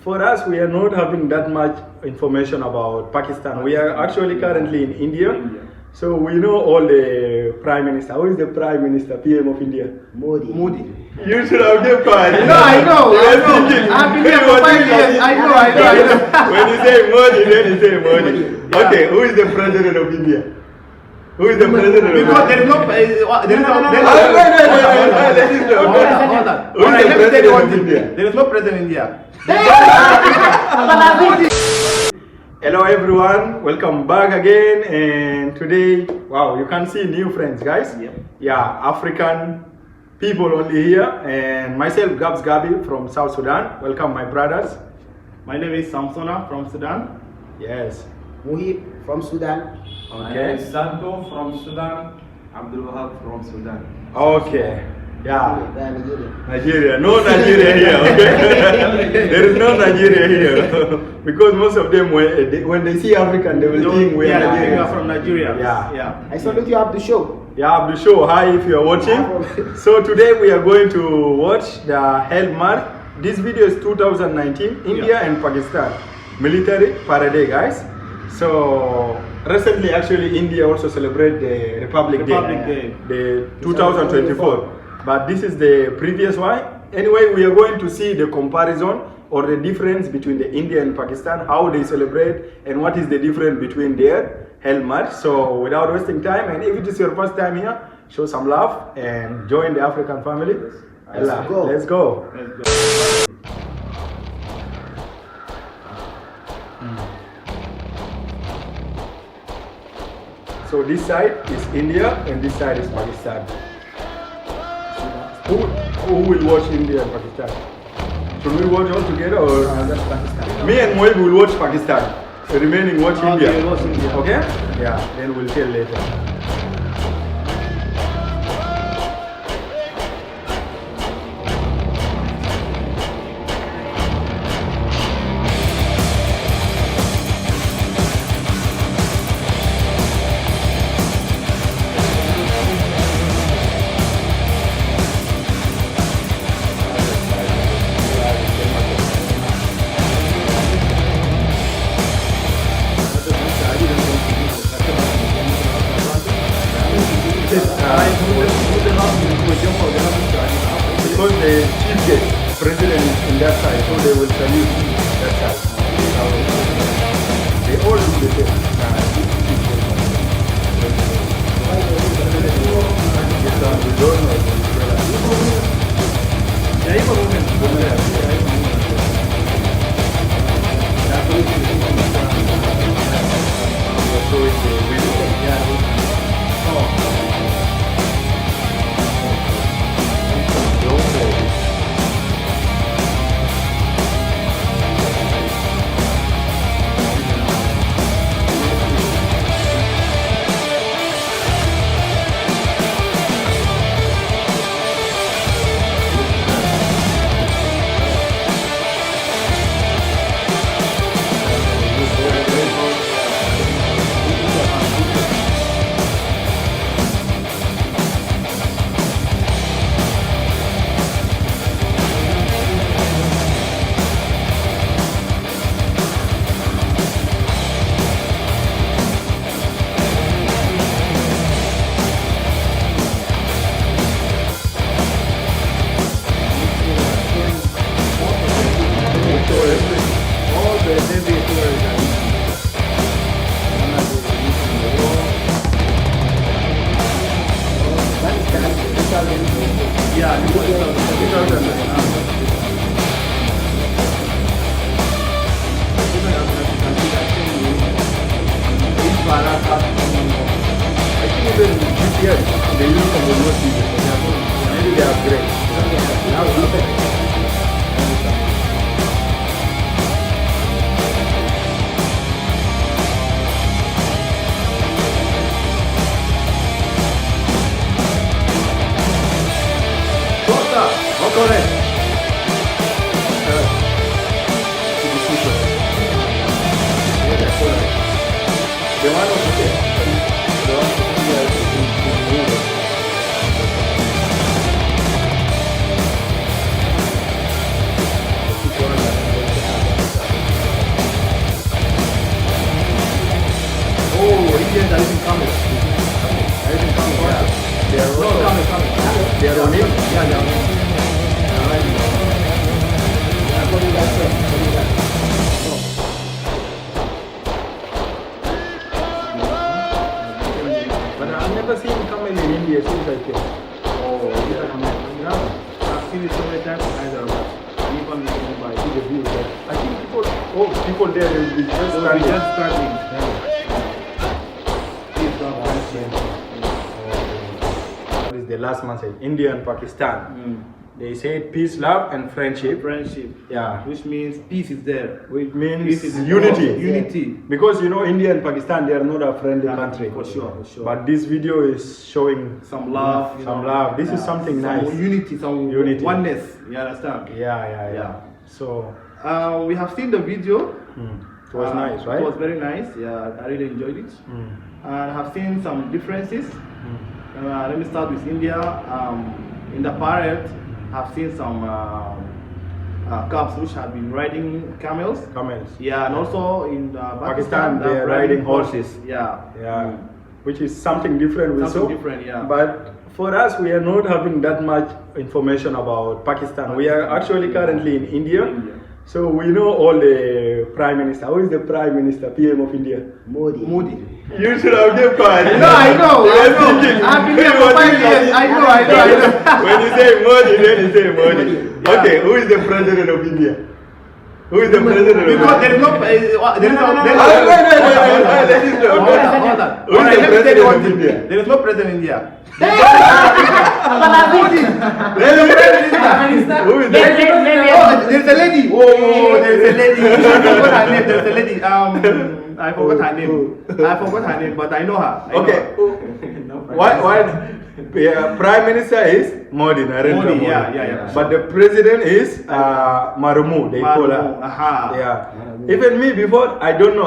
for us, we are not having that much information about Pakistan. We are actually currently in India. So we know all the Prime Minister. Who is the Prime Minister, PM of India? Modi. You should have given part. No, I know. I've been here for 5 years. I know. When you say Modi, then you say Modi. Yeah. Okay, who is the President of India? Who is the President of India? Because there is no. Hold on. Who is the President of India? There is no president in India. Hello everyone, welcome back again, and today, wow, you can see new friends, guys. Yeah, African people only here, and myself, Gabs Gabi from South Sudan. Welcome my brothers. My name is Samsona from Sudan. Yes. Muhib from Sudan. Okay. Santo from Sudan. Abdul Wahab from Sudan. Okay. Yeah. Nigeria. Nigeria. No Nigeria here, okay? There is no Nigeria here. Because most of them, when they see African, they will think we are You Nigerians. are from Nigeria. Yeah. I salute you up the show. Yeah, Abdul Show, hi if you are watching. So today we are going to watch the Hell March. This video is 2019, India and Pakistan. Military parade, guys. So recently actually India also celebrated the Republic Day. The 2024. But this is the previous one. Anyway, we are going to see the comparison or the difference between the India and Pakistan, how they celebrate, and what is the difference between their Hell March. So without wasting time, and if it is your first time here, show some love and join the African family. Let's go. Let's go. So this side is India and this side is Pakistan. Who will watch India and Pakistan? Should we watch all together or? That's Pakistan. Me and Moib will watch Pakistan. The remaining watch India. Okay, watch India. Okay? Yeah, then we'll tell later. Because the chief guest president is in that side, so they will salute that side. They all do the same. view. But I think people there will be just So we standing. just starting. What is the last message? India and Pakistan. They said peace, love, and friendship. Friendship. Yeah. Which means peace is there. Which means Peace is unity. Unity. Because you know, India and Pakistan, they are not a friendly Yeah, country. for sure, for sure. But this video is showing Some love. some love. This is something some nice. Unity, some Unity. oneness. You understand? Yeah. Yeah. So We have seen the video. it was nice, right? It was very nice. Yeah, I really enjoyed it. And I have seen some differences. Let me start with India. In the parade, I've seen some cops which have been riding camels. Camels. Yeah, and also in Pakistan, they are riding horses. Yeah. Which is something different. We Something saw. different, yeah. But for us, we are not having that much information about Pakistan. We are actually currently in India. So we know all the prime minister. Who is the prime minister, PM of India? Modi. You should have given quiet. No, I know. Thinking. I've been here for 5 years. I know. When you say Modi, then you say Modi. Yeah. Okay, who is the president of India? Who is the president of Because India? there is no. There is no. Wait, Hold on. Who is Alright, the let me tell you president one of thing. India? There is no president in India. Who is the There's a lady. Oh, there's a lady. I forgot her name. There's a lady. I forgot her name, but I know her. Okay. Why? Yeah, Prime Minister is Modi, Narendra Modi. Yeah. But the president is Murmu, they call her. Aha. Yeah. Even me before, I don't know.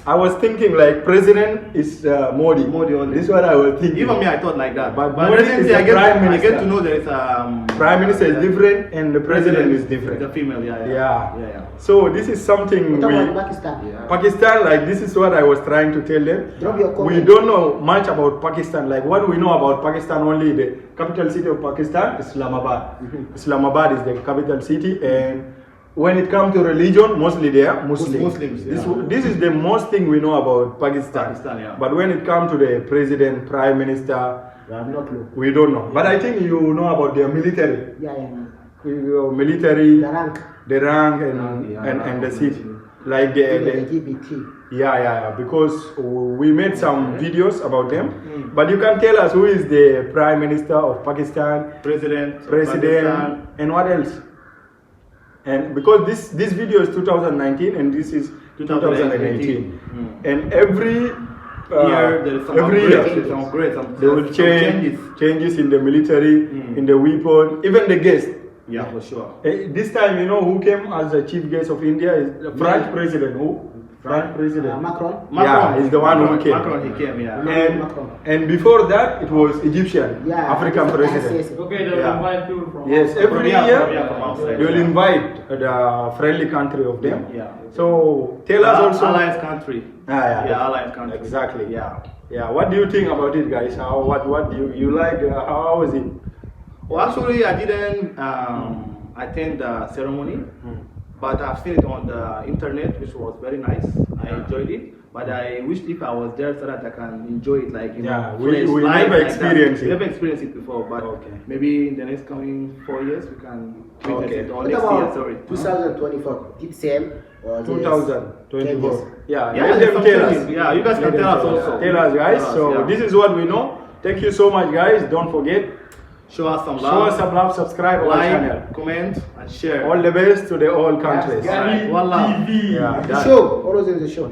I was thinking like president is Modi. Modi only. This is what I was thinking. Even me, I thought like that. But But Modi recently, is the I prime get minister. to know there is Prime Minister is different and the president is different. The female, yeah. Yeah. So this is something What we. about Pakistan? Pakistan, like this is what I was trying to tell them. Drop your We comment. don't know much about Pakistan. Like what we know about Pakistan, only the capital city of Pakistan, Islamabad. Islamabad is the capital city, and when it comes to religion, mostly they are Muslims. Muslims, yeah. This is the most thing we know about Pakistan. Yeah. But when it comes to the president, prime minister, I'm not low. we don't know. But I think you know about their military. Yeah. Military, The rank. and the city. Like the LGBT. yeah, because we made some videos about them. But you can tell us who is the prime minister of Pakistan, President, Pakistan. And what else? And because this video is 2019 and this is 2018, and every year there is some every upgrades, year some upgrades, some they will changes in the military, in the weapon, even the guest. Yeah, for sure. This time, you know who came as the chief guest of India is the French president. Who? French president. Macron. Yeah, he's the one who came. Macron, he came, yeah. And before that, it was Egyptian, Yeah. African president. Yes. Okay, they will Yeah. invite people from Yes, outside. every From year from outside, they will yeah. invite the friendly country of them. Yeah. So tell us also. Alliance country. Yeah, alliance country. Exactly. Yeah. What do you think about it, guys? What do you like? How was it? Well, actually, I didn't attend the ceremony, but I've seen it on the internet, which was very nice. I enjoyed it, but I wished if I was there so that I can enjoy it, like we live never like experienced that. it. Never experienced it before, but maybe in the next coming 4 years we can witness it. Or What next year, about sorry. 2024? It's same? Or there's 2024. changes? Yeah, Yeah, let them some tell us. changes. Yeah, you guys can Let them tell us also. Tell us, guys. Tell us, So yeah. this is what we know. Thank you so much, guys. Don't forget, Show us some show love, us some love, subscribe our channel. like, comment, and share. All the best to the all countries. Alright, wallah. Yeah, The done. show. Always in the show.